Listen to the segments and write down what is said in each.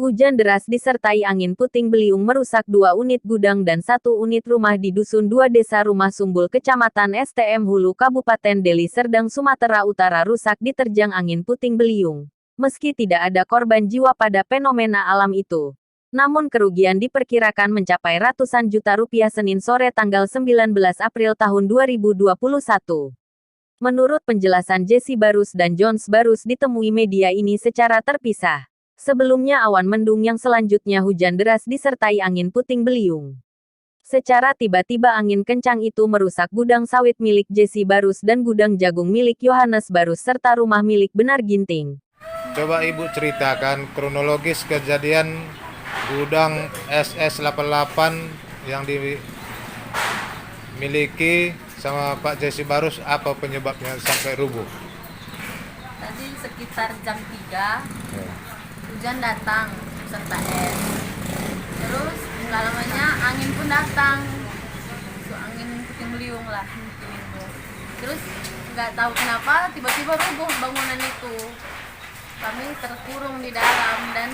Hujan deras disertai angin puting beliung merusak 2 unit gudang dan 1 unit rumah di Dusun 2 Desa Rumah Sumbul Kecamatan STM Hulu Kabupaten Deli Serdang Sumatera Utara rusak diterjang angin puting beliung. Meski tidak ada korban jiwa pada fenomena alam itu, namun kerugian diperkirakan mencapai ratusan juta rupiah Senin sore tanggal 19 April tahun 2021. Menurut penjelasan Jesse Barus dan Jones Barus ditemui media ini secara terpisah. Sebelumnya awan mendung yang selanjutnya hujan deras disertai angin puting beliung. Secara tiba-tiba angin kencang itu merusak gudang sawit milik Jesse Barus dan gudang jagung milik Yohanes Barus serta rumah milik Benar Ginting. Coba Ibu ceritakan kronologis kejadian gudang SS88 yang dimiliki sama Pak Jesse Barus, apa penyebabnya sampai rubuh? Tadi sekitar jam 3 hujan datang serta es. Terus nggak lamanya angin pun datang, angin puting beliung lah. Terus nggak tahu kenapa tiba-tiba rubuh bangunan itu. Kami terkurung di dalam dan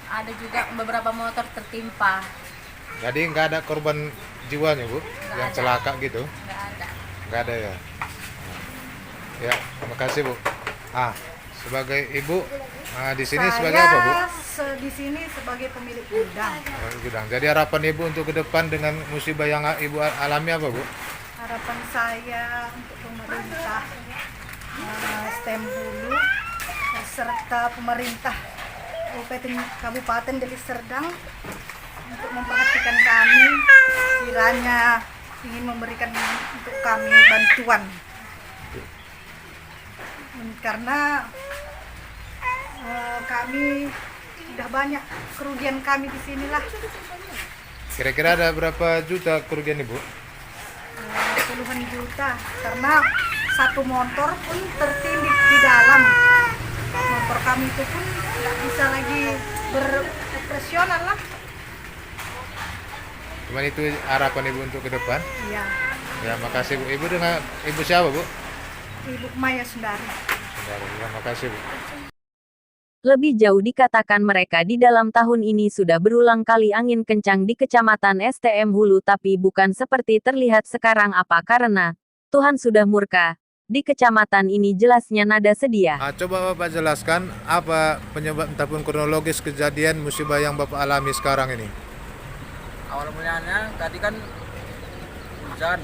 ada juga beberapa motor tertimpa. Jadi nggak ada korban jiwanya, Bu? Nggak yang ada. celaka gitu? Nggak ada. Ya. Ya, terima kasih, Bu. Sebagai Ibu, di sini sebagai apa, Bu? Di sini sebagai pemilik gudang. Gudang. Jadi harapan Ibu untuk ke depan dengan musibah yang Ibu alami apa, Bu? Harapan saya untuk pemerintah STM Hulu serta pemerintah Kabupaten Deli Serdang untuk memperhatikan kami, kiranya ingin memberikan untuk kami bantuan. Karena kami sudah banyak kerugian kami di sinilah. Kira-kira ada berapa juta kerugian Ibu? Puluhan juta, karena satu motor pun tertindih di dalam. Motor kami itu pun tidak bisa lagi beroperasional lah. Cuman itu harapan Ibu untuk ke depan? Iya. Ya, makasih, Bu. Ibu dengan Ibu siapa, Bu? Ibu Maya Sundari. Ya, makasih, Bu. Lebih jauh dikatakan mereka di dalam tahun ini sudah berulang kali angin kencang di Kecamatan STM Hulu tapi bukan seperti terlihat sekarang apa karena Tuhan sudah murka. Di kecamatan ini jelasnya nada sedia. Coba Bapak jelaskan apa penyebab ataupun kronologis kejadian musibah yang Bapak alami sekarang ini. Awal mulanya tadi kan hujan,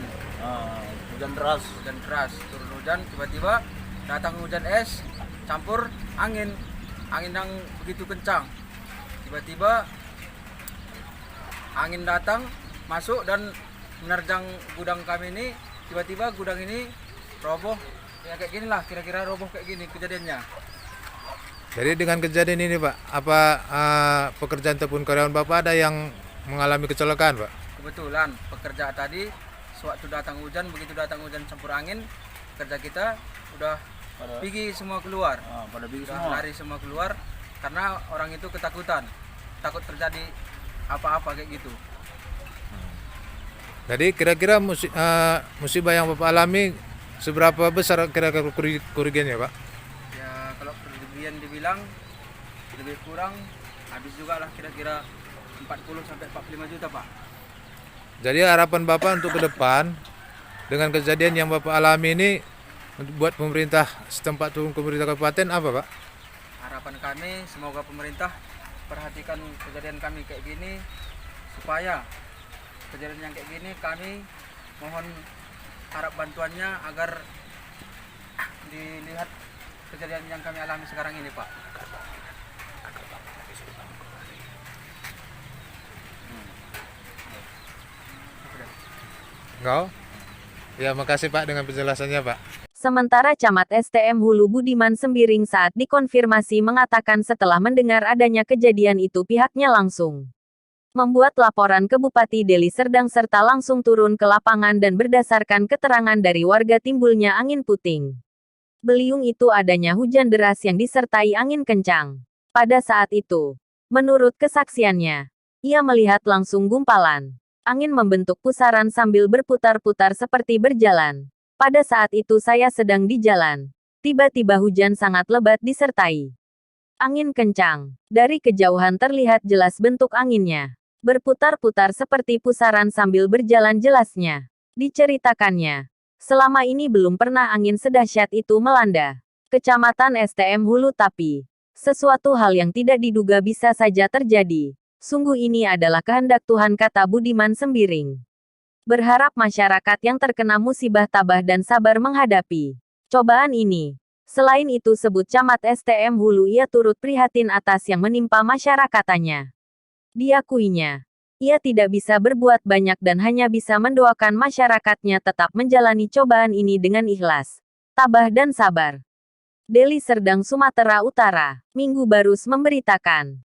hujan deras, turun hujan, tiba-tiba datang hujan es, campur angin yang begitu kencang. Tiba-tiba angin datang, masuk dan menerjang gudang kami ini. Tiba-tiba gudang ini roboh, ya kayak gini lah, kira-kira roboh kayak gini kejadiannya. Jadi dengan kejadian ini, Pak, apa pekerjaan ataupun karyawan Bapak ada yang mengalami kecelakaan, Pak? Kebetulan pekerja tadi sewaktu datang hujan, begitu datang hujan campur angin, kerja kita udah pergi semua keluar, lari semua keluar karena orang itu ketakutan, takut terjadi apa-apa kayak gitu. Jadi kira-kira musibah yang Bapak alami seberapa besar kira-kira kerugiannya, Pak? Ya kalau kerugian dibilang lebih kurang habis juga lah kira-kira 40-45 juta, Pak. Jadi harapan Bapak untuk ke depan dengan kejadian yang Bapak alami ini buat pemerintah setempat turun pemerintah kabupaten apa, Pak? Harapan kami semoga pemerintah perhatikan kejadian kami kayak gini, supaya kejadian yang kayak gini kami mohon harap bantuannya agar dilihat kejadian yang kami alami sekarang ini, Pak. Enggak? Ya, makasih Pak dengan penjelasannya, Pak. Sementara Camat STM Hulu Budiman Sembiring saat dikonfirmasi mengatakan setelah mendengar adanya kejadian itu pihaknya langsung membuat laporan ke Bupati Deli Serdang serta langsung turun ke lapangan dan berdasarkan keterangan dari warga timbulnya angin puting beliung itu adanya hujan deras yang disertai angin kencang. Pada saat itu, menurut kesaksiannya, ia melihat langsung gumpalan angin membentuk pusaran sambil berputar-putar seperti berjalan. Pada saat itu saya sedang di jalan. Tiba-tiba hujan sangat lebat disertai Angin kencang. Dari kejauhan terlihat jelas bentuk anginnya. Berputar-putar seperti pusaran sambil berjalan jelasnya. Diceritakannya, selama ini belum pernah angin sedahsyat itu melanda Kecamatan STM Hulu, tapi sesuatu hal yang tidak diduga bisa saja terjadi. Sungguh ini adalah kehendak Tuhan, kata Budiman Sembiring. Berharap masyarakat yang terkena musibah tabah dan sabar menghadapi cobaan ini. Selain itu, sebut Camat STM Hulu, ia turut prihatin atas yang menimpa masyarakatnya. Diakuinya, ia tidak bisa berbuat banyak dan hanya bisa mendoakan masyarakatnya tetap menjalani cobaan ini dengan ikhlas, tabah dan sabar. Deli Serdang, Sumatera Utara, Minggu Barus memberitakan.